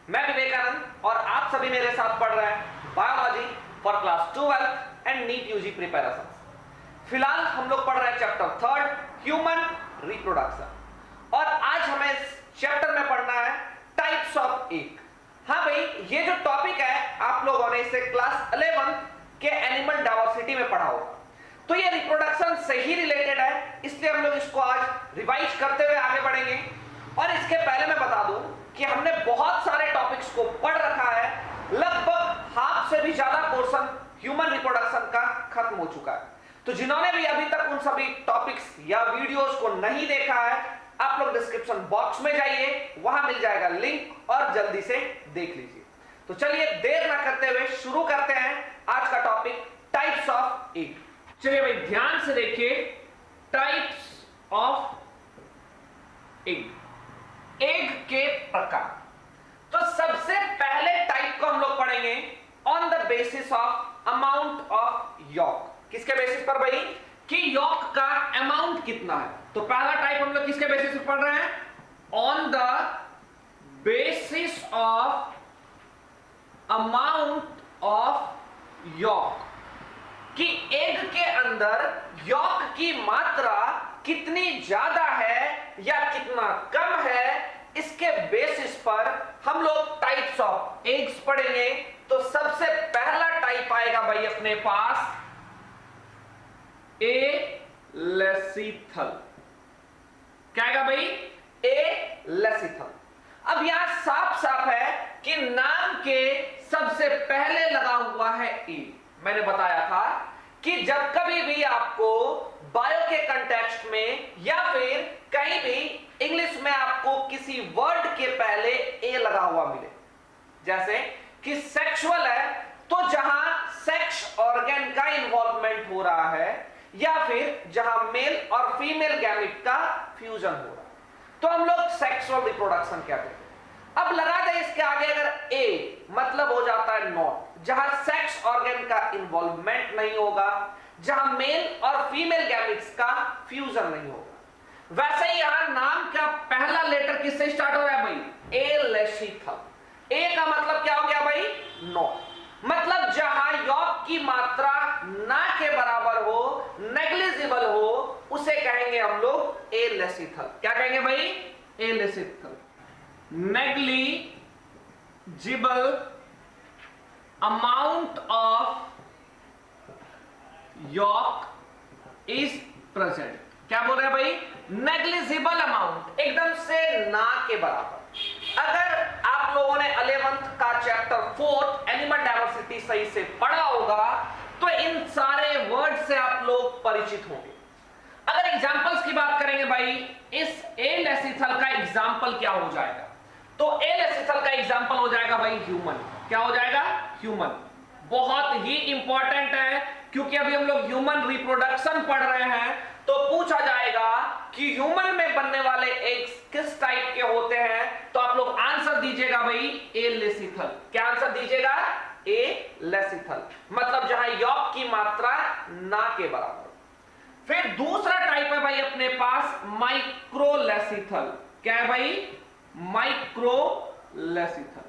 मैं विवेकानंद और आप सभी मेरे साथ पढ़ रहे हैं biology for class 12 and NEET UG preparation. फिलहाल हम लोग पढ़ रहे हैं चैप्टर 3 ह्यूमन रिप्रोडक्शन और आज हमें इस चैप्टर में पढ़ना है टाइप्स ऑफ एग। हाँ भाई, ये जो टॉपिक है आप लोगों ने इसे क्लास 11 के एनिमल डाइवर्सिटी में पढ़ा होगा, तो ये रिप्रोडक्शन से ही रिलेटेड है, इसलिए हम लोग इसको आज रिवाइज करते हुए आगे बढ़ेंगे। और इसके पहले मैं बता दूं कि हमने बहुत सारे टॉपिक्स को पढ़ रखा है, लगभग हाफ से भी ज्यादा पोर्शन ह्यूमन रिप्रोडक्शन का खत्म हो चुका है। तो जिन्होंने भी अभी तक उन सभी टॉपिक्स या वीडियोस को नहीं देखा है, आप लोग डिस्क्रिप्शन बॉक्स में जाइए, वहां मिल जाएगा लिंक और जल्दी से देख लीजिए। तो चलिए देर ना करते हुए शुरू करते हैं आज का टॉपिक टाइप्स ऑफ एग। चलिए भाई ध्यान से देखिए, टाइप्स ऑफ एग, एग के प्रकार। तो सबसे पहले टाइप को हम लोग पढ़ेंगे on the basis of amount of York. किसके बेसिस पर भाई? कि यॉक का अमाउंट कितना है। तो पहला टाइप हम लोग किसके बेसिस पर पढ़ रहे हैं? On the basis of amount of York, कि एग के अंदर यॉक की मात्रा कितनी ज्यादा है या कितना कम है, इसके बेसिस पर हम लोग टाइप्स ऑफ एग्स पढ़ेंगे। तो सबसे पहला टाइप आएगा भाई अपने पास ए लेसिथल। क्या आएगा भाई? ए लेसिथल। अब यहां साफ साफ है कि नाम के सबसे पहले लगा हुआ है ए। मैंने बताया था कि जब कभी भी आपको बायो के कंटेक्स्ट में या फिर कहीं भी इंग्लिश में आपको किसी वर्ड के पहले ए लगा हुआ मिले, जैसे कि सेक्सुअल है तो जहां सेक्स ऑर्गन का इन्वॉल्वमेंट हो रहा है या फिर जहां मेल और फीमेल गैमेट का फ्यूजन हो रहा है, तो हम लोग सेक्सुअल रिप्रोडक्शन कहते हैं। अब लगा दे इसके आगे अगर ए, मतलब हो जाता है नॉट, जहां सेक्स ऑर्गन का इन्वॉल्वमेंट नहीं होगा, जहां मेल और फीमेल गैमेट्स का फ्यूजन नहीं होगा। वैसे ही यहां नाम का पहला लेटर किससे स्टार्ट हो रहा है भाई? ए लेसिथल। ए का मतलब क्या हो गया भाई? नॉट। मतलब जहां यॉक की मात्रा ना के बराबर हो, नेग्लिजिबल हो, उसे कहेंगे हम लोग ए लेसिथल। क्या कहेंगे भाई? Alecithal. Negligible amount of yolk is present. क्या बोल रहे हैं भाई? नेग्लिजिबल अमाउंट, एकदम से ना के बराबर। अगर आप लोगों ने 11th का चैप्टर 4 एनिमल डाइवर्सिटी सही से पढ़ा होगा तो इन सारे वर्ड से आप लोग परिचित होंगे। अगर एग्जांपल्स की बात करेंगे भाई, इस ए लेसिथल का एग्जांपल क्या हो जाएगा? तो ए लेसिथल का एग्जांपल हो जाएगा भाई ह्यूमन। क्या हो जाएगा? ह्यूमन। बहुत ही इंपॉर्टेंट है क्योंकि अभी हम लोग ह्यूमन रिप्रोडक्शन पढ़ रहे हैं, तो पूछा जाएगा कि ह्यूमन में बनने वाले एग्स किस टाइप के होते हैं, तो आप लोग आंसर दीजिएगा भाई ए लेसिथल। क्या आंसर दीजिएगा? ए लेसिथल, मतलब जहां यॉक की मात्रा ना के बराबर। फिर दूसरा टाइप है भाई अपने पास माइक्रोलेसिथल। क्या है भाई? माइक्रोलेसिथल।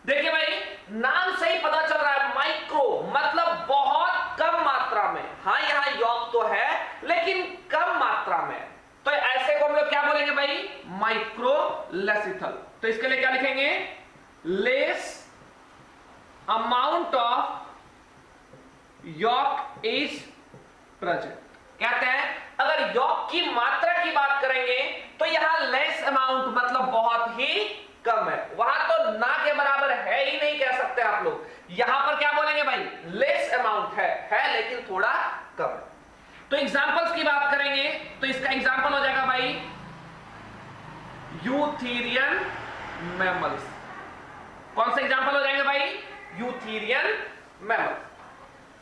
देखिए भाई नाम से ही पता चल रहा है, माइक्रो मतलब बहुत कम मात्रा में। हाँ यहां यॉक तो है लेकिन कम मात्रा में, तो ऐसे को हम लोग क्या बोलेंगे भाई? माइक्रोलेसिथल। तो इसके लिए क्या लिखेंगे? Less amount of yolk is present. कहते हैं अगर यॉक की मात्रा की बात करेंगे तो यहां लेस अमाउंट मतलब बहुत ही कम है, वहां तो ना के बराबर है ही नहीं कह सकते आप लोग। यहां पर क्या बोलेंगे भाई? लेस अमाउंट है लेकिन थोड़ा कम है। तो एग्जांपल्स की बात करेंगे तो इसका एग्जांपल हो जाएगा भाई यूथेरियन मैमल्स। कौन सा एग्जांपल हो जाएंगे भाई? Eutherian mammals.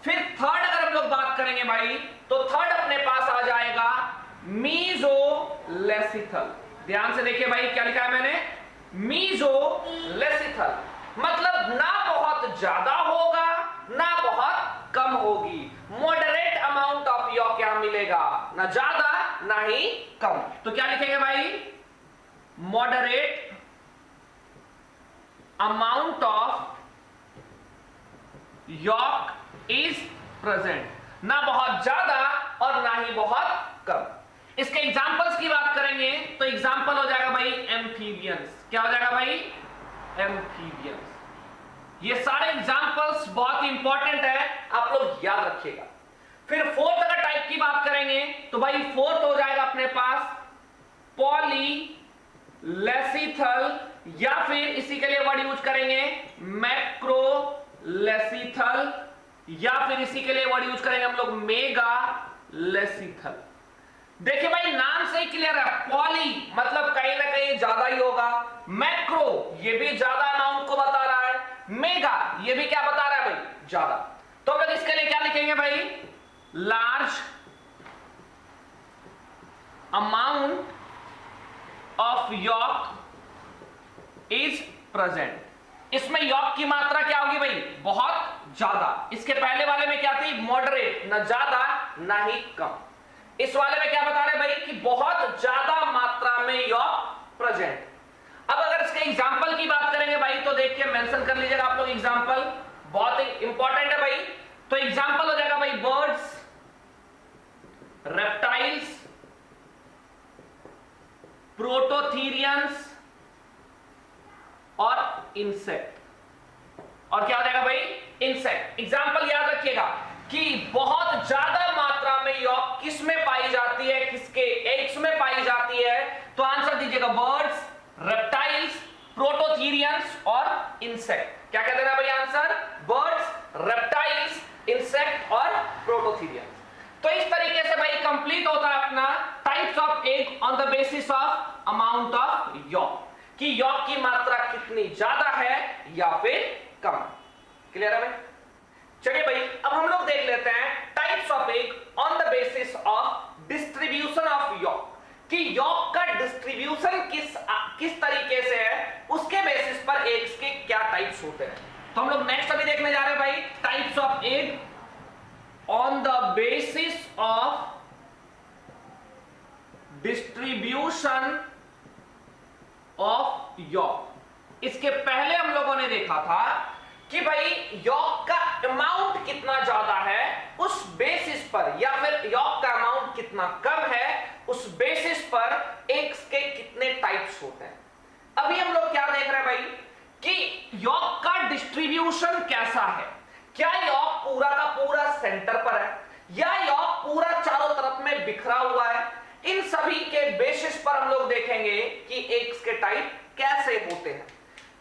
फिर थर्ड अगर हम लोग बात करेंगे भाई, तो थर्ड अपने पास आ जाएगा मीजोलेसिथल। ध्यान से देखिए भाई क्या लिखा है मैंने? मीजोलेसिथल मतलब ना बहुत ज्यादा होगा ना बहुत कम होगी, मॉडरेट अमाउंट ऑफ यॉक यहां मिलेगा, ना ज्यादा ना ही कम। तो क्या लिखेंगे भाई? Moderate amount of York is present, ना बहुत ज्यादा और ना ही बहुत कम। इसके एग्जांपल्स की बात करेंगे तो एग्जांपल हो जाएगा भाई एम्फीबियंस। क्या हो जाएगा भाई? एम्फीबियंस। ये सारे एग्जांपल्स बहुत इंपॉर्टेंट है, आप लोग याद रखिएगा। फिर फोर्थ अगर टाइप की बात करेंगे तो भाई फोर्थ हो जाएगा अपने पास पॉलीलेसिथल, या फिर इसी के लिए वर्ड यूज करेंगे मैक्रोलेसिथल, या फिर इसी के लिए वर्ड यूज करेंगे हम लोग मेगालेसिथल। देखिए भाई नाम से ही क्लियर है, पॉली मतलब कहीं ना कहीं ज्यादा ही होगा, मैक्रो ये भी ज्यादा अमाउंट को बता रहा है, मेगा ये भी क्या बता रहा है भाई? ज्यादा। तो हम लोग इसके लिए क्या लिखेंगे भाई? Large amount of York is present. इसमें यॉर्क की मात्रा क्या होगी भाई? बहुत ज्यादा। इसके पहले वाले में क्या थी? मॉडरेट, ना ज्यादा ना ही कम। इस वाले में क्या बता रहे भाई? कि बहुत ज्यादा मात्रा में यॉर्क प्रेजेंट। अब अगर इसके एग्जाम्पल की बात करेंगे भाई तो देखिए मेंशन कर लीजिएगा आप लोग, एग्जाम्पल बहुत ही इंपॉर्टेंट है भाई। तो एग्जाम्पल हो जाएगा भाई बर्ड्स, रेप्टाइल्स, प्रोटोथीरियंस और इंसेक्ट। और क्या हो जाएगा भाई? इंसेक्ट। एग्जाम्पल याद रखिएगा कि बहुत ज्यादा मात्रा में यॉर्क किस में पाई जाती है? किसके एग्स में पाई जाती है? तो आंसर दीजिएगा बर्ड्स, रेप्टाइल्स, प्रोटोथीरियंस और इंसेक्ट। क्या कहते हैं भाई आंसर? बर्ड्स, रेप्टाइल्स, इंसेक्ट और प्रोटोथीरियंस। तो इस तरीके से भाई कंप्लीट होता है अपना types of egg on the basis of amount of York, कि यॉर्क की मात्रा कितनी ज्यादा है या फिर कम। क्लियर है भाई? चलिए भाई अब हम लोग देख लेते हैं types of egg on the basis of distribution of York, कि यॉर्क का डिस्ट्रीब्यूशन किस तरीके से है, उसके बेसिस पर एग्स के क्या टाइप्स होते हैं। तो हम लोग नेक्स्ट अभी देखने जा रहे हैं भाई types of egg on the basis of distribution of York. इसके पहले हम लोगों ने देखा था कि भाई यॉर्क का अमाउंट कितना ज्यादा है उस बेसिस पर, या फिर यॉर्क का अमाउंट कितना कम है उस बेसिस पर एग्स के कितने टाइप्स होते हैं। अभी हम लोग क्या देख रहे हैं भाई कि यॉर्क का डिस्ट्रीब्यूशन कैसा है। क्या यॉर्क पूरा का पूरा सेंटर पर है, या यॉर्क पूरा चारों तरफ में बिखरा हुआ है? इन सभी के बेसिस पर हम लोग देखेंगे कि एग्स के टाइप कैसे होते हैं।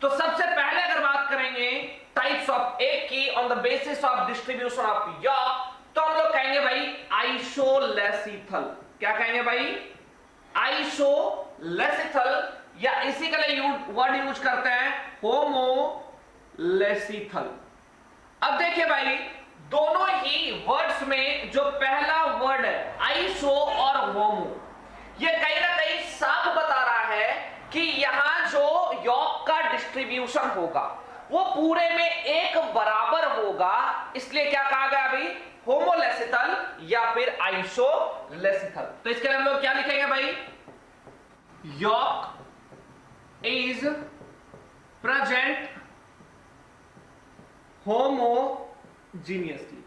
तो सबसे पहले अगर बात करेंगे टाइप्स ऑफ एग की on the basis of distribution of York, तो हम लोग कहेंगे भाई आइसोलेसिथल। क्या कहेंगे भाई? आइसोलेसिथल, या इसी के लिए वर्ड यूज करते हैं होमोलेसिथल। अब देखिए भाई दोनों ही वर्ड्स में जो पहला वर्ड है आइसो और होमो, ये कहीं ना कहीं साफ बता रहा है कि यहां जो यॉर्क का डिस्ट्रीब्यूशन होगा वो पूरे में एक बराबर होगा, इसलिए क्या कहा गया अभी? होमोलेसिथल या फिर आइसोलेसिथल। तो इसके लिए हम लोग क्या लिखेंगे भाई? Yolk is present homogeneously.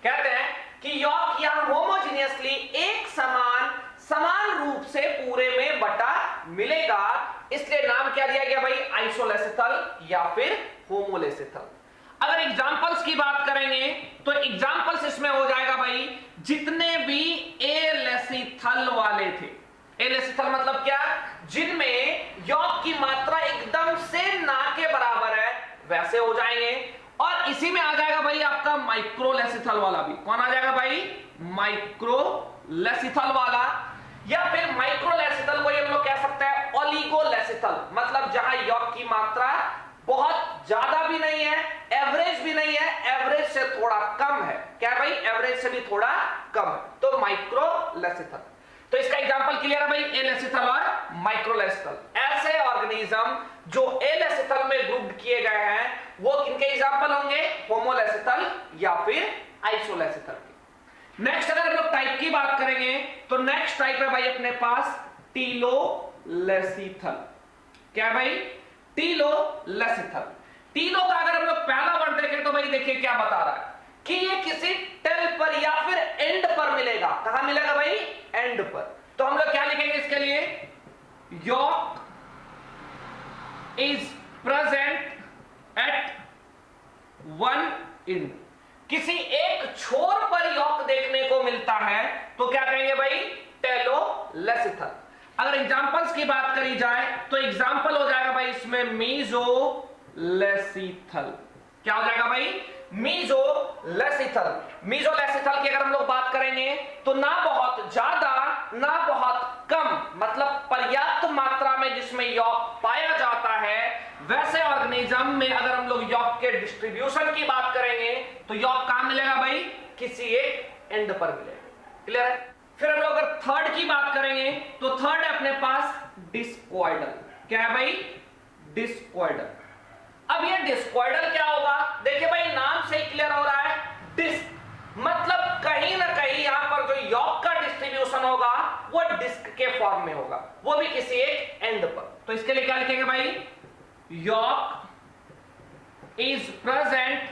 कहते हैं कि यॉर्क यहां होमोजीनियसली एक समान रूप से पूरे में बटा मिलेगा, इसलिए नाम क्या दिया गया भाई? आइसोलेसिथल या फिर होमोलेसिथल। अगर एग्जांपल्स की बात करेंगे तो एग्जांपल्स इसमें हो जाएगा भाई जितने भी एलेसिथल वाले थे। एलेसिथल मतलब क्या? जिनमें यॉर्क की मात्रा एकदम से ना के बराबर है वैसे हो जाएंगे। और इसी में आ जाएगा भाई आपका माइक्रोलेसिथल वाला भी। कौन आ जाएगा भाई? माइक्रोलेसिथल वाला, या फिर माइक्रोलेसिथल को हम लोग कह सकते हैं ओलिगोलेसिथल, मतलब जहां यॉर्क की मात्रा बहुत ज्यादा भी नहीं है, एवरेज भी नहीं है, एवरेज से थोड़ा कम है। क्या है भाई? एवरेज से भी थोड़ा कम है, तो माइक्रोलेसिथल। तो इसका एग्जांपल क्लियर है भाई? एलेसिथल और माइक्रोलेसिथल। ऐसे ऑर्गेनिज्म जो एलेसिथल में ग्रुप्ड किए गए हैं वो किनके एग्जांपल होंगे? होमोलेसिथल या फिर आइसोलेसिथल के। नेक्स्ट अगर हम लोग टाइप की बात करेंगे तो नेक्स्ट टाइप है भाई अपने पास टीलोलेसिथल। क्या है भाई? टीलोलेसिथल। तीनों का अगर हम लोग पहला वर्ड देखें तो भाई देखिए क्या बता रहा है कि ये किसी टेल पर या फिर एंड पर मिलेगा। कहां मिलेगा भाई? एंड पर। तो हम लोग क्या लिखेंगे इसके लिए? York is present eight one and. किसी एक छोर पर यॉर्क देखने को मिलता है तो क्या कहेंगे भाई? टेलोलेसिथल। अगर एग्जांपल्स की बात करी जाए तो एग्जांपल हो जाएगा भाई इसमें मीजोलेसिथल। क्या हो जाएगा भाई? मीजोलेसिथल। मीजोलेसिथल की अगर हम लोग बात करेंगे तो ना बहुत ज्यादा ना बहुत कम, मतलब पर्याप्त मात्रा में जिसमें यॉर्क पाया जाता है, वैसे ऑर्गेनिज्म में अगर हम लोग यॉर्क के डिस्ट्रीब्यूशन की बात करेंगे तो यॉर्क कहां मिलेगा भाई? किसी एक एंड पर मिलेगा। क्लियर है? फिर हम लोग अगर थर्ड की बात करेंगे तो थर्ड है अपने पास डिस्कॉइडल। क्या है भाई? डिस्कॉइडल। अब ये डिस्कॉइडल क्या होगा? देखिए भाई नाम से ही क्लियर हो रहा है, डिस्क मतलब कहीं ना कहीं यहां पर जो यॉर्क का डिस्ट्रीब्यूशन होगा वो डिस्क के फॉर्म में होगा, वो भी किसी एक एंड पर। तो इसके लिए क्या लिखेंगे भाई? Yolk is present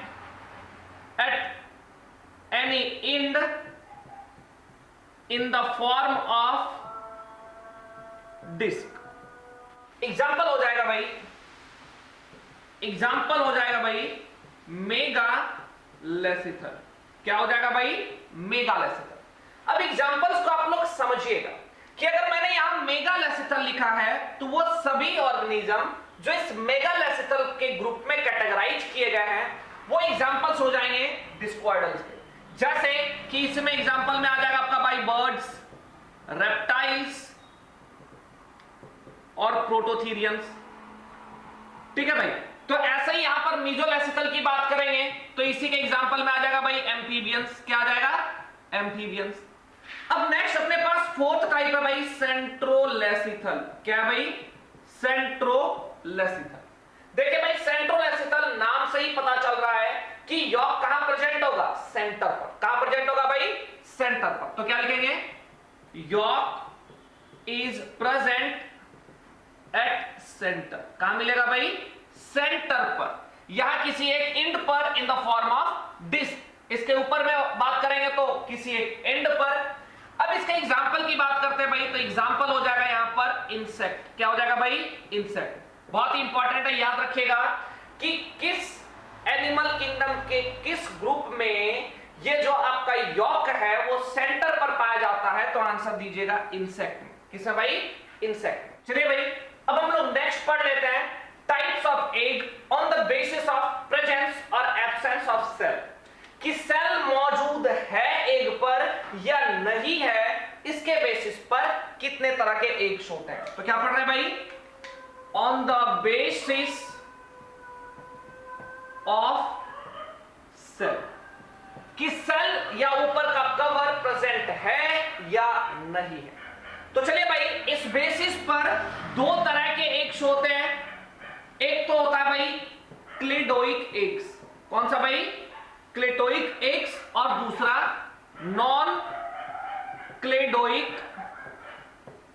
at any end in the form of disc. Example हो जाएगा भाई, एग्जाम्पल हो जाएगा भाई मेगालेसिथल। क्या हो जाएगा भाई? मेगालेसिथल। अब एग्जाम्पल्स को आप लोग समझिएगा कि अगर मैंने यहां मेगालेसिथल लिखा है तो वो सभी ऑर्गेनिज्म जो इस मेगालेसिथल के ग्रुप में कैटेगराइज किए गए हैं वो एग्जाम्पल्स हो जाएंगे डिस्कॉइडल्स के। जैसे कि इसमें एग्जाम्पल में आ जाएगा आपका भाई बर्ड्स, रेप्टाइल्स और प्रोटोथीरियंस। ठीक है भाई? तो ऐसे ही यहां पर मीजोलेसिथल की बात करेंगे तो इसी के एग्जांपल में आ जाएगा भाई एम्फीबियंस। क्या आ जाएगा? एम्फीबियंस। अब नेक्स्ट अपने पास फोर्थ टाइप है भाई सेंट्रोलेसिथल। क्या है भाई? सेंट्रोलेसिथल। देखिए भाई सेंट्रोलेसिथल नाम से ही पता चल रहा है कि यॉर्क कहां प्रेजेंट होगा? सेंटर पर। कहां प्रेजेंट होगा भाई? सेंटर पर। तो क्या लिखेंगे? York is present at centre. कहां मिलेगा भाई? सेंटर पर, यहां किसी एक एंड पर in the form of disc. इसके ऊपर में बात करेंगे तो किसी एक एंड पर। अब इसके एग्जांपल की बात करते हैं भाई तो एग्जांपल हो जाएगा यहां पर इंसेक्ट। क्या हो जाएगा भाई? इंसेक्ट। बहुत ही इंपॉर्टेंट है, याद रखिएगा कि किस एनिमल किंगडम के किस ग्रुप में ये जो आपका यॉर्क है वो सेंटर पर पाया जाता है। तो आंसर दीजिएगा इंसेक्ट में। किसमें भाई? इंसेक्ट। चलिए भाई अब हम लोग नेक्स्ट पढ़ लेते हैं types of egg on the basis of presence और एब्सेंस ऑफ सेल। कि सेल मौजूद है एग पर या नहीं है, इसके बेसिस पर कितने तरह के एग्स होते हैं। तो क्या पढ़ रहे हैं भाई? On the basis of cell, कि सेल या ऊपर का कवर प्रेजेंट है या नहीं है। तो चलिए भाई इस बेसिस पर दो तरह के एग्स होते हैं। एक तो होता है भाई क्लिडोइक एग्स। कौन सा भाई? क्लिडोइक एग्स। और दूसरा नॉन क्लिडोइक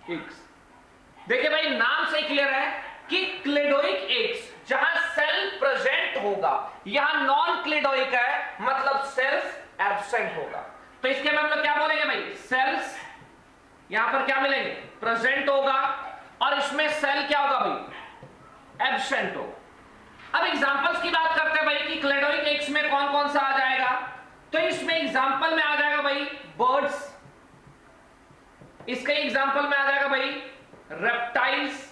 एग्स। देखिए भाई नाम से क्लियर है कि क्लिडोइक एग्स जहां सेल प्रेजेंट होगा, यहां नॉन क्लिडोइक है मतलब सेल्स एब्सेंट होगा। तो इसके में हम लोग क्या बोलेंगे भाई? सेल्स यहां पर क्या मिलेंगे? प्रेजेंट होगा और इसमें सेल क्या होगा भाई? एब्सेंट होगा। अब एग्जांपल्स की बात करते हैं भाई कि क्लिडोइक एग्स में कौन कौन सा आ जाएगा। तो इसमें एग्जांपल में आ जाएगा भाई बर्ड्स, इसके एग्जांपल में आ जाएगा भाई रेप्टाइल्स,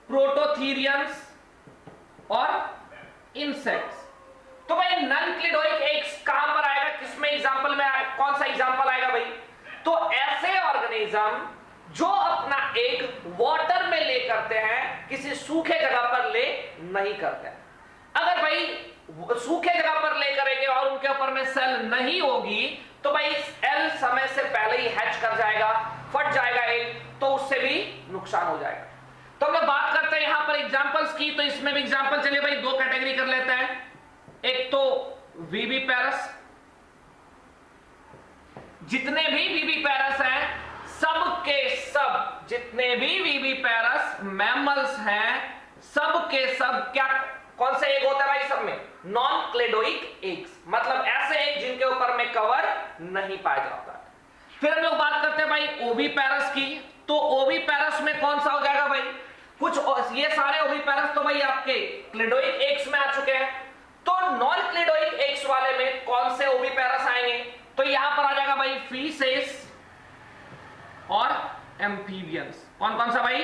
प्रोटोथीरियंस और इंसेक्ट्स। तो भाई नॉन क्लिडोइक एग्स कहां पर आएगा? किसमें एग्जांपल में आएगा? कौन सा एग्जांपल आएगा भाई? तो ऐसे ऑर्गेनिज्म जो अपना एग वाटर में ले करते हैं, किसी सूखे जगह पर ले नहीं करते हैं। अगर भाई सूखे जगह पर ले करेंगे और उनके ऊपर में सेल नहीं होगी तो भाई सेल समय से पहले ही हैच कर जाएगा, फट जाएगा एग, तो उससे भी नुकसान हो जाएगा। तो हम लोग बात करते हैं यहां पर एग्जांपल्स की। तो इसमें भी एग्जांपल चलिए भाई दो कैटेगरी कर लेते हैं। एक तो वीवीपैरस, जितने भी वीवीपैरस हैं सब के सब जितने भी वीवीपैरस मैमल्स हैं सब के सब क्या, कौन से एग होते हैं भाई सब में? नॉन क्लेडोइक एग्स, मतलब ऐसे एग जिनके ऊपर में कवर नहीं पाया जाता। फिर हम लोग बात करते हैं भाई ओविपेरस की। तो ओविपेरस में कौन सा हो जाएगा भाई? कुछ ये सारे ओविपेरस तो भाई आपके क्लेडोइक एग्स में आ चुके हैं, तो नॉन क्लेडोइक एग्स वाले में कौन से ओविपेरस आएंगे? तो यहां पर आ जाएगा भाई फीसेस और एम्फीबियंस। कौन कौन सा भाई?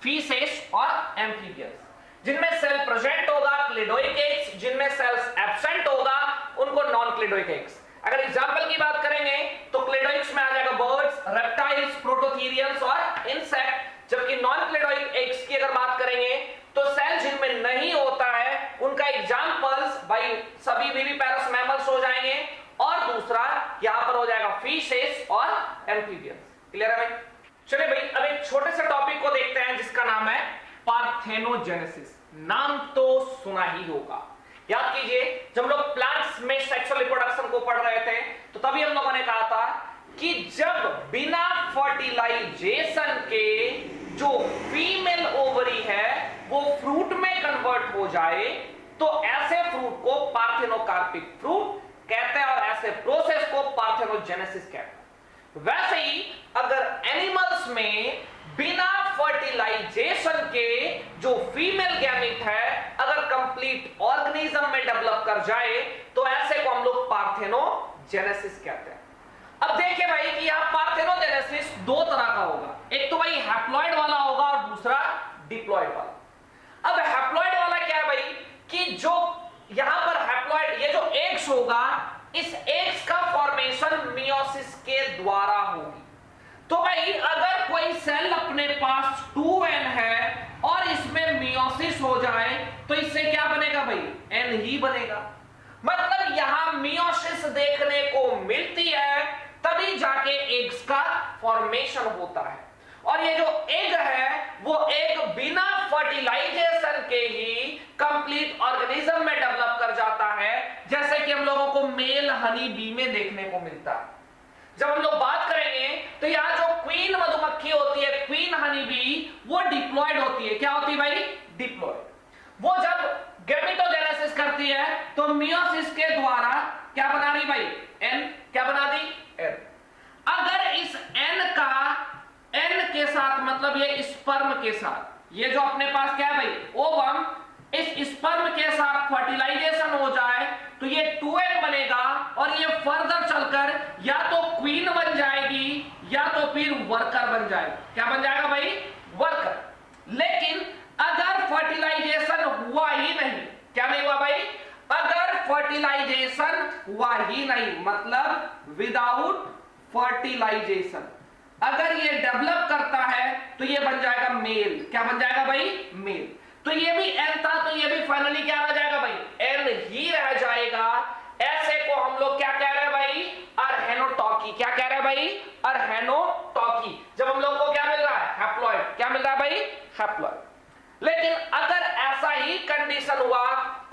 फीसेस और एम्फीबियंस। जिनमें सेल प्रेजेंट होगा क्लेडोइक एग्स, जिनमें सेल्स एब्सेंट होगा उनको नॉन क्लेडोइक एग्स। अगर एग्जांपल की बात करेंगे तो क्लेडोइक्स में आ जाएगा बर्ड्स, रेप्टाइल्स, प्रोटोथीरियंस और इंसेक्ट। जबकि नॉन क्लेडोइक एग्स की अगर बात करेंगे तो सेल जिनमें नहीं होता है उनका एग्जांपल्स भाई सभी विविपेरस मैमल्स हो जाएंगे, और दूसरा यहां पर हो जाएगा फिशेस और एम्फीबियंस। क्लियर है भाई? चलिए भाई अब एक छोटे से टॉपिक को देखते हैं जिसका नाम है पार्थेनोजेनेसिस। नाम तो सुना ही होगा, याद कीजिए जब हम लोग प्लांट्स में सेक्सुअल रिप्रोडक्शन को पढ़ रहे थे तो तभी हम लोगों ने कहा था कि जब बिना फर्टिलाइजेशन के जो फीमेल ओवरी है वो फ्रूट में कन्वर्ट हो जाए तो ऐसे फ्रूट को पार्थेनोकार्पिक फ्रूट कहते हैं और ऐसे प्रोसेस को पार्थेनोजेनेसिस कहते हैं। वैसे ही अगर एनिमल्स में बिना फर्टिलाइजेशन के जो फीमेल गैमेट है अगर कंप्लीट ऑर्गेनिज्म में डेवलप कर जाए तो ऐसे को हम लोग पार्थेनोजेनेसिस कहते हैं। अब देखिए भाई कि यहां पार्थेनोजेनेसिस दो तरह का होगा, एक तो भाई हैप्लॉइड वाला होगा और दूसरा डिप्लॉइड वाला। अब हैप्लॉइड वाला क्या है भाई कि जो यहां पर हैप्लॉइड ये जो एग्स होगा, इस एग्स का फॉर्मेशन मियोसिस के द्वारा होगी। तो भाई अगर कोई सेल अपने पास 2n है और इसमें मियोसिस हो जाए तो इससे क्या बनेगा भाई? n ही बनेगा। मतलब यहां मियोसिस देखने को मिलती है तभी जाके एग्स का फॉर्मेशन होता है। और ये जो एग है वो एग बिना फर्टिलाइजेशन के ही कंप्लीट ऑर्गेनिज्म में डेवलप कर जाता है, जैसे कि हम लोगों को मेल हनी बी में देखने को मिलता है। जब हम लोग बात करेंगे तो यहां जो क्वीन मधुमक्खी होती है, क्वीन हनी बी, वो डिप्लॉयड होती है। क्या होती है भाई? डिप्लॉयड। वो जब गैमेटोजेनेसिस करती है तो मियोसिस के द्वारा क्या बना रही भाई? एन। क्या बना दी? एन। अगर इस एन का एन के साथ मतलब ये स्पर्म के साथ, ये जो अपने पास क्या है भाई? ओवम, इस स्पर्म के साथ फर्टिलाइजेशन हो जाए तो ये 2n बनेगा और ये फर्दर चलकर या तो क्वीन बन जाएगी या तो फिर वर्कर बन जाएगी। क्या बन जाएगा भाई? वर्कर। लेकिन अगर फर्टिलाइजेशन हुआ ही नहीं, क्या नहीं हुआ भाई? अगर फर्टिलाइजेशन हुआ ही नहीं मतलब विदाउट फर्टिलाइजेशन अगर ये डेवलप करता है तो ये बन जाएगा मेल। क्या बन जाएगा भाई? मेल। तो ये भी एन था तो ये भी फाइनली क्या रह जाएगा भाई? एन ही रह जाएगा। ऐसे को हम लोग क्या कह रहे हैं भाई? अरहेनोटॉकी। क्या कह रहे हैं भाई? अरहेनोटॉकी। जब हम लोग को क्या मिल रहा है? हैप्लॉइड। क्या मिल रहा है भाई? हैप्लॉइड। लेकिन अगर ऐसा ही कंडीशन हुआ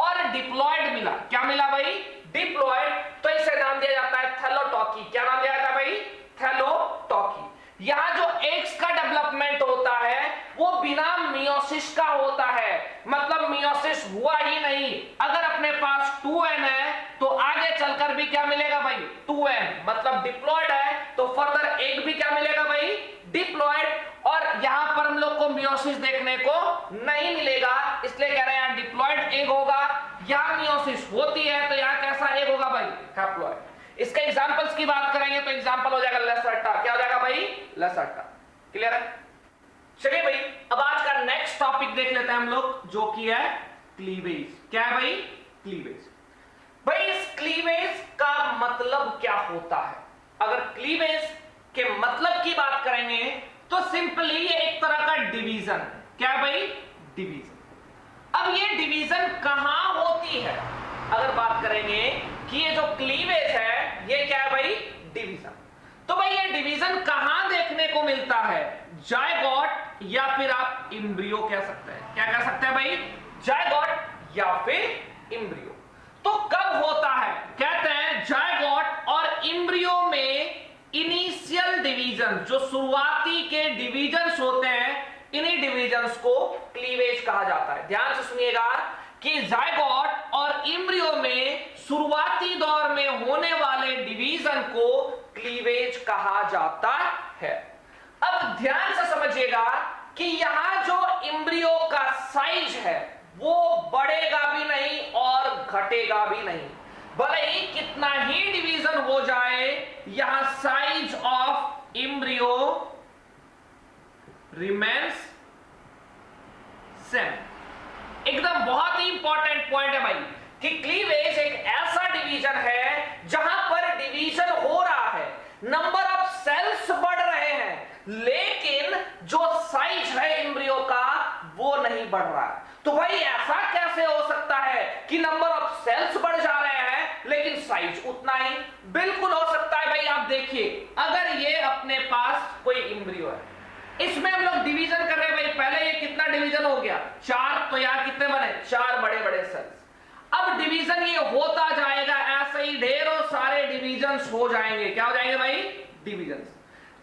और डिप्लॉइड मिला, क्या मिला भाई? डिप्लॉइड, तो इसे नाम दिया जाता है थैलोटॉकी। क्या नाम दिया जाता है भाई? थैलोटॉकी। यहां जो एग्स का डेवलपमेंट होता है वो बिना मियोसिस का होता है, मतलब मियोसिस हुआ ही नहीं। अगर अपने पास 2n है तो आगे चलकर भी क्या मिलेगा भाई? 2n, मतलब डिप्लॉयड है तो फर्दर एग भी क्या मिलेगा भाई? डिप्लॉयड। और यहां पर हम लोग को मियोसिस देखने को नहीं मिलेगा, इसलिए कह रहे हैं यहां डिप्लॉयड एग होगा। यहां मियोसिस होती है तो यहां कैसा एग होगा भाई? हैप्लॉयड। इसके एग्जांपल्स की बात करेंगे तो एग्जांपल हो जाएगा लेसर्टा। क्या हो जाएगा भाई? लेसर्टा। क्लियर है? चलिए भाई अब आज का नेक्स्ट टॉपिक देख लेते हैं हम लोग, जो कि है क्लीवेज। क्या है भाई? क्लीवेज। भाई इस क्लीवेज का मतलब क्या होता है? अगर क्लीवेज के मतलब की बात करेंगे तो सिंपली ये एक तरह का डिवीजन। क्या है भाई? डिवीजन। अब ये डिवीजन कहां होती है? अगर बात करेंगे कि ये जो क्लीवेज है ये क्या है भाई? डिवीजन। तो भाई ये डिवीजन कहां देखने को मिलता है? जायगोट या फिर आप इम्ब्रियो कह सकते हैं। क्या कह सकते हैं भाई? जायगोट या फिर इम्ब्रियो। तो कब होता है? कहते हैं जायगोट और इम्ब्रियो में इनिशियल डिवीजन, जो शुरुआती के डिवीजन होते हैं, इन्हीं डिवीजन डिवीजन्स को क्लीवेज कहा जाता है। ध्यान से सुनिएगा कि जायगोट और एम्ब्रियो में शुरुआती दौर में होने वाले डिवीजन को क्लीवेज कहा जाता है। अब ध्यान से समझिएगा कि यहां जो एम्ब्रियो का साइज है वो बढ़ेगा भी नहीं और घटेगा भी नहीं, भले ही कितना ही डिवीजन हो जाए, यहां size of embryo remains same. एकदम बहुत ही इंपॉर्टेंट पॉइंट है भाई कि क्लीवेज एक ऐसा डिवीजन है जहां पर डिवीजन हो रहा है, नंबर ऑफ सेल्स बढ़ रहे हैं, लेकिन जो साइज है एम्ब्रियो का वो नहीं बढ़ रहा है। तो भाई ऐसा कैसे हो सकता है कि नंबर ऑफ सेल्स बढ़ जा रहे हैं लेकिन साइज उतना ही? बिल्कुल हो सकता है भाई। आप देखिए, अगर ये अपने पास कोई एम्ब्रियो है, इसमें हम लोग डिवीजन कर रहे हैं भाई, पहले ये कितना डिवीजन हो गया 4, तो यहां कितने बने 4 बड़े बड़े सेल्स। अब डिवीजन ये होता जाएगा, ऐसे ही ढेरों सारे डिवीजन्स हो जाएंगे। क्या हो जाएंगे भाई? डिवीजन्स।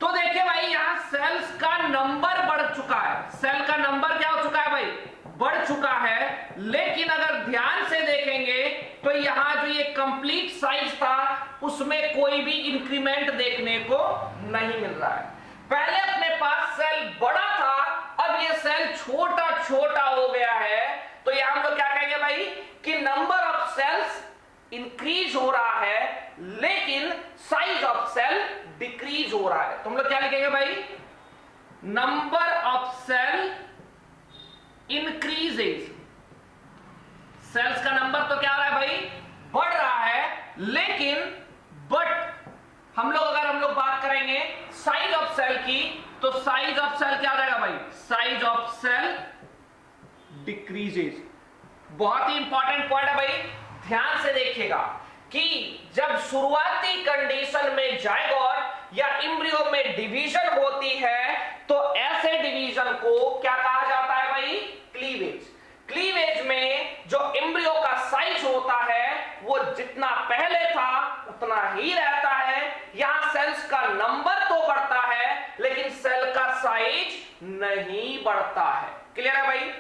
तो देखिए भाई यहां सेल्स का नंबर बढ़ चुका है, सेल का नंबर क्या हो चुका है भाई? बढ़ चुका है। लेकिन अगर ध्यान से देखेंगे तो यहां जो ये कंप्लीट साइज था उसमें कोई भी इंक्रीमेंट देखने को नहीं मिल रहा है। पहले अपने पास सेल बड़ा था, अब ये सेल छोटा छोटा हो गया है, तो यहां हम लोग क्या कहेंगे भाई कि नंबर ऑफ सेल्स इंक्रीज हो रहा है लेकिन साइज ऑफ सेल डिक्रीज हो रहा है। तो हम लोग क्या लिखेंगे भाई? Number of cell increases. Cells का नंबर तो क्या हो रहा है भाई? बढ़ रहा है, लेकिन बट हम लोग बात करेंगे साइज ऑफ सेल की, तो साइज ऑफ सेल क्या हो जाएगा भाई? Size of cell decreases. बहुत ही इंपॉर्टेंट पॉइंट है भाई, ध्यान से देखिएगा कि जब शुरुआती कंडीशन में जायगोट या एम्ब्रियो में डिवीजन होती है तो ऐसे डिवीजन को क्या कहा जाता है भाई? क्लीवेज। क्लीवेज में जो एम्ब्रियो का साइज होता है वो जितना पहले था उतना ही रहता है, यहां सेल्स का नंबर तो बढ़ता है लेकिन सेल का साइज नहीं बढ़ता है। क्लियर है भाई?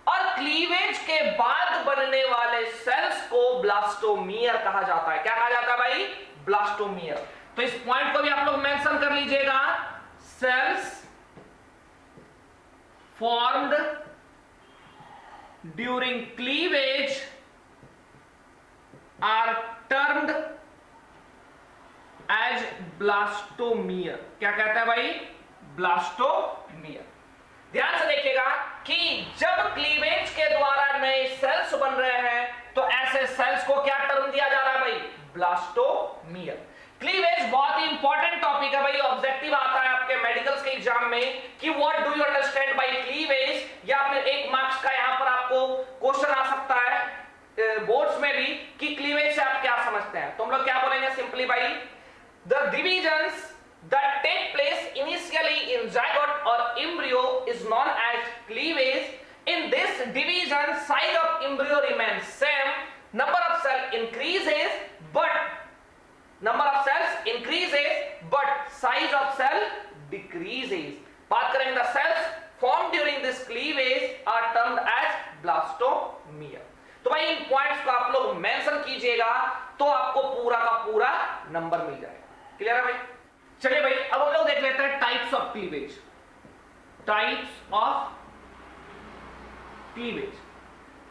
और क्लीवेज के बाद बनने वाले सेल्स को ब्लास्टोमियर कहा जाता है। क्या कहा जाता है भाई? ब्लास्टोमियर। तो इस पॉइंट को भी आप लोग मेंशन कर लीजिएगा। Cells formed during cleavage are termed as blastomere. क्या कहता है भाई? ब्लास्टोमियर। ध्यान से देखिएगा कि जब क्लीवेज के द्वारा नए सेल्स बन रहे हैं तो ऐसे सेल्स को क्या टर्म दिया जा रहा है भाई? ब्लास्टोमियर। क्लीवेज बहुत ही इंपॉर्टेंट टॉपिक है भाई, ऑब्जेक्टिव आता है आपके मेडिकल्स के एग्जाम में कि what do you understand by cleavage, या फिर 1 मार्क्स का यहां पर आपको क्वेश्चन आ सकता है बोर्ड्स में भी कि क्लीवेज से आप क्या समझते हैं। तो हम लोग क्या बोलेंगे सिंपली भाई? The divisions that take place initially in zygote or embryo is known as cleavage. In this division, size of embryo remains same, number of cells increases but size of cell decreases. बात करेंगे the cells formed during this cleavage are termed as blastomere. तो भाई इन points को आप लोग mention कीजिएगा तो आपको पूरा का पूरा नंबर मिल जाएगा। क्लियर है भाई? चलिए भाई अब हम लोग देख लेते हैं types of cleavage. Types of cleavage,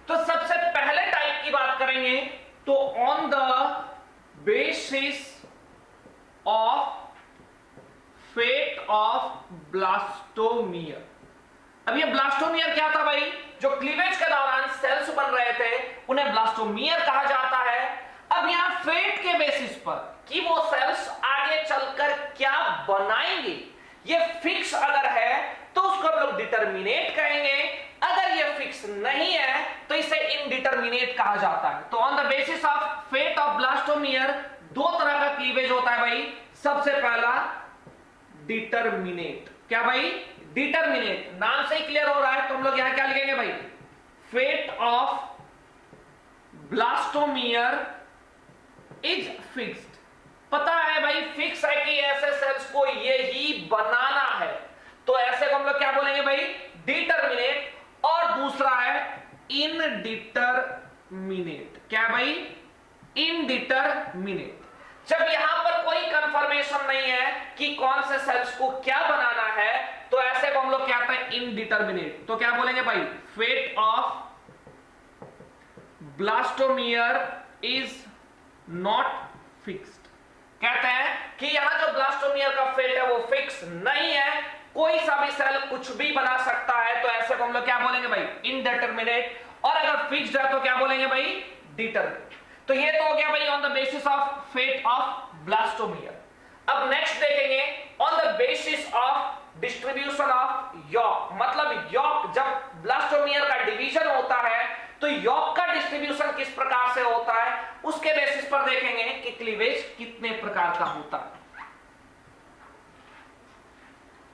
तो सबसे पहले टाइप की बात करेंगे तो on the basis of fate of blastomere. अब ये ब्लास्टोमियर क्या था भाई? जो क्लीवेज के दौरान सेल्स बन रहे थे उन्हें ब्लास्टोमियर कहा जाता है। अब यहां फेट के बेसिस पर कि वो सेल्स आगे चलकर क्या बनाएंगे, ये फिक्स अगर है तो उसको हम लोग डिटरमिनेट कहेंगे, अगर ये फिक्स नहीं है तो इसे इनडिटरमिनेट कहा जाता है। तो on the basis of fate of blastomere 2 तरह का क्लीवेज होता है भाई। सबसे पहला डिटरमिनेट। क्या भाई? डिटरमिनेट, नाम से ही क्लियर हो रहा है, तो हम लोग यहां क्या लिखेंगे भाई? Fate of blastomere is fixed. पता है भाई फिक्स है कि ऐसे सेल्स को यही बनाना है, तो ऐसे को हम लोग क्या बोलेंगे भाई? डिटरमिनेट, और दूसरा है इनडिटरमिनेट। क्या है भाई? इनडिटरमिनेट। जब यहां पर कोई कंफर्मेशन नहीं है कि कौन से सेल्स को क्या बनाना है, तो ऐसे को हम लोग क्या कहते हैं? इनडिटरमिनेट। तो क्या बोलेंगे भाई? Fate of blastomere is not fixed. कहते हैं कि यहां जो ब्लास्टोमियर का फेट है वो फिक्स नहीं है, कोई सा भी सेल कुछ भी बना सकता है, तो ऐसे को हम लोग क्या बोलेंगे भाई? इनडिटरमिनेट। और अगर फिक्स्ड है तो क्या बोलेंगे भाई? डिटरमिनेट। तो ये तो हो गया भाई on the basis of fate of blastomere. अब नेक्स्ट देखेंगे on the basis of distribution of yolk. मतलब यॉर्क, जब ब्लास्टोमियर का डिवीजन होता है तो यॉर्क का डिस्ट्रीब्यूशन किस प्रकार से होता है, उसके बेसिस पर देखेंगे कि क्लीवेज कितने प्रकार का होता है।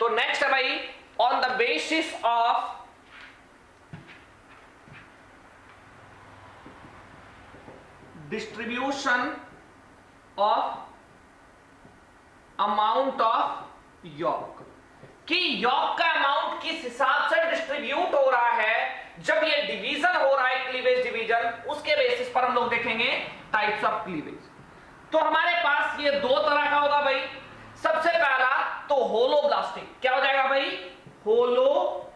तो नेक्स्ट है भाई on the basis of distribution of amount of York, कि यॉर्क का अमाउंट किस हिसाब से डिस्ट्रीब्यूट हो रहा है जब ये डिवीजन हो रहा है, क्लीवेज डिवीजन, उसके बेसिस पर हम लोग देखेंगे टाइप्स ऑफ क्लीवेज। तो हमारे पास ये दो तरह का होगा भाई। सबसे पहला तो होलोब्लास्टिक। क्या हो जाएगा भाई? होलोब्लास्टिक।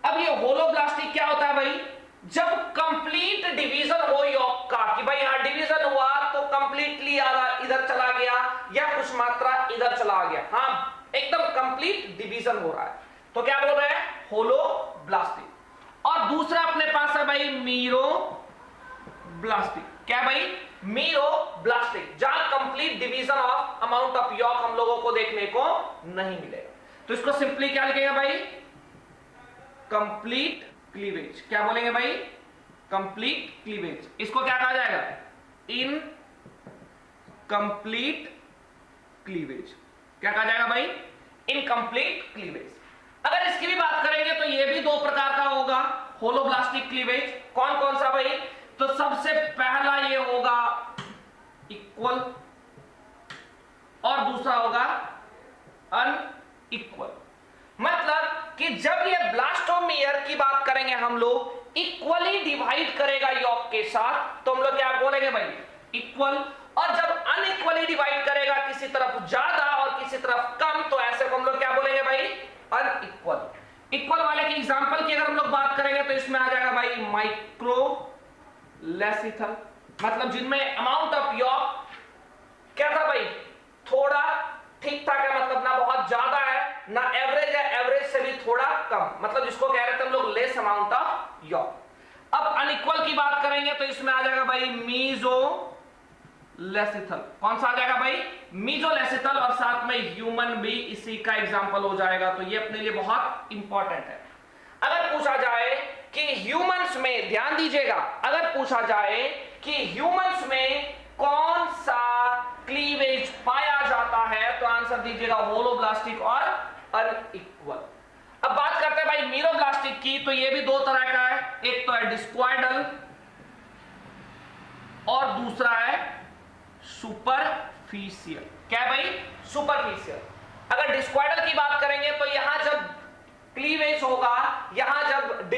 अब ये होलोब्लास्टिक क्या होता है भाई? जब कंप्लीट डिवीजन हो यॉर्क का, कि भाई यहां डिवीजन हुआ तो कंप्लीटली इधर चला गया या कुछ मात्रा इधर चला गया, हाँ एकदम कंप्लीट डिवीजन हो रहा है, तो क्या बोल रहे हैं? होलोब्लास्टिक। और दूसरा अपने पास है भाई मीरोब्लास्टिक। क्या भाई? मीरोब्लास्टिक, जहां complete division of amount of York हम लोगों को देखने को नहीं मिलेगा। तो इसको सिंपली क्या लिखेंगे भाई? Complete cleavage. क्या बोलेंगे भाई? Complete cleavage. इसको क्या कहा जाएगा? In complete cleavage. क्या कहा जाएगा भाई? Incomplete cleavage. अगर इसकी भी बात करेंगे तो ये भी दो प्रकार का होगा होलोब्लास्टिक क्लीवेज। कौन कौन सा भाई? तो सबसे पहला ये होगा इक्वल, और दूसरा होगा अनइक्वल। मतलब कि जब ये ब्लास्टोमियर की बात करेंगे हम लोग, इक्वली डिवाइड करेगा यॉर्क के साथ, तो हम लोग क्या बोलेंगे भाई? इक्वल। और जब अनइक्वली डिवाइड करेगा, किसी तरफ ज्यादा और किसी तरफ कम, तो ऐसे को हम लोग क्या बोलेंगे भाई? अनइक्वल। इक्वल वाले की एग्जांपल की अगर हम लोग बात करेंगे तो इसमें आ जाएगा भाई माइक्रोलेसिथल। मतलब जिनमें अमाउंट ऑफ यॉर्क क्या था भाई? थोड़ा ठीक ठाक है, मतलब ना बहुत ज्यादा है ना एवरेज है, एवरेज से भी थोड़ा कम, मतलब जिसको कह रहे थे हम लोग लेस अमाउंट ऑफ यॉर्क। अब अनइक्वल की बात करेंगे तो इसमें आ जाएगा भाई मीजोलेसिथल। कौन सा आ जाएगा भाई? मीजोलेसिथल। और साथ में ह्यूमन भी इसी का एग्जांपल हो जाएगा, तो ये अपने लिए बहुत इंपॉर्टेंट है। अगर पूछा जाए कि ह्यूमंस में, ध्यान दीजिएगा, अगर पूछा जाए कि ह्यूमंस में कौन सा क्लीवेज पाया जाता है, तो आंसर दीजिएगा होलोब्लास्टिक और अनइक्वल। अब बात करते हैं भाई मीरोब्लास्टिक की, तो ये भी दो तरह का है। एक तो है डिस्क्वाइडल और दूसरा है सुपरफिशियल। क्या है भाई? सुपरफिशियल। अगर डिस्क्वाइडल की बात करेंगे तो यहां जब क्लीवेज होगा, यहां जब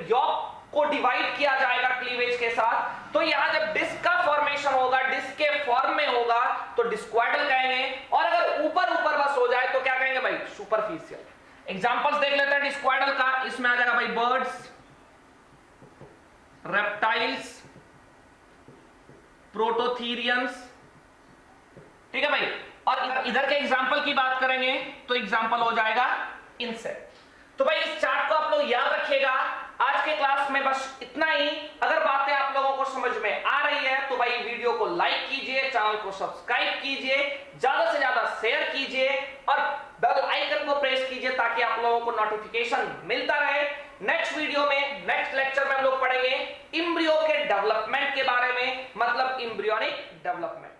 यॉर्क को डिवाइड किया जाएगा क्लीवेज के साथ, तो यहां जब डिस्क का फॉर्मेशन होगा, डिस्क के फॉर्म में होगा, तो डिस्क्वाइडल कहेंगे। और अगर ऊपर ऊपर बस हो जाए तो क्या कहेंगे भाई? सुपरफिशियल। एग्जांपल्स देख लेते हैं डिस्क्वाइडल का। इसमें आ जाएगा भाई बर्ड्स, रेप्टाइल्स, प्रोटोथीरियंस। ठीक है भाई। और इधर के एग्जांपल की बात करेंगे तो एग्जांपल हो जाएगा इंसेक्ट। तो भाई इस चार्ट को आप लोग याद रखिएगा। आज के क्लास में बस इतना ही। अगर बातें आप लोगों को समझ में आ रही है तो भाई वीडियो को लाइक कीजिए, चैनल को सब्सक्राइब कीजिए, ज्यादा से ज्यादा शेयर कीजिए और बेल आइकन को प्रेस कीजिए ताकि आप लोगों को नोटिफिकेशन मिलता रहे। नेक्स्ट वीडियो में, नेक्स्ट लेक्चर में हम लोग पढ़ेंगे एम्ब्रियो के डेवलपमेंट के बारे में, मतलब एम्ब्रियोनिक डेवलपमेंट।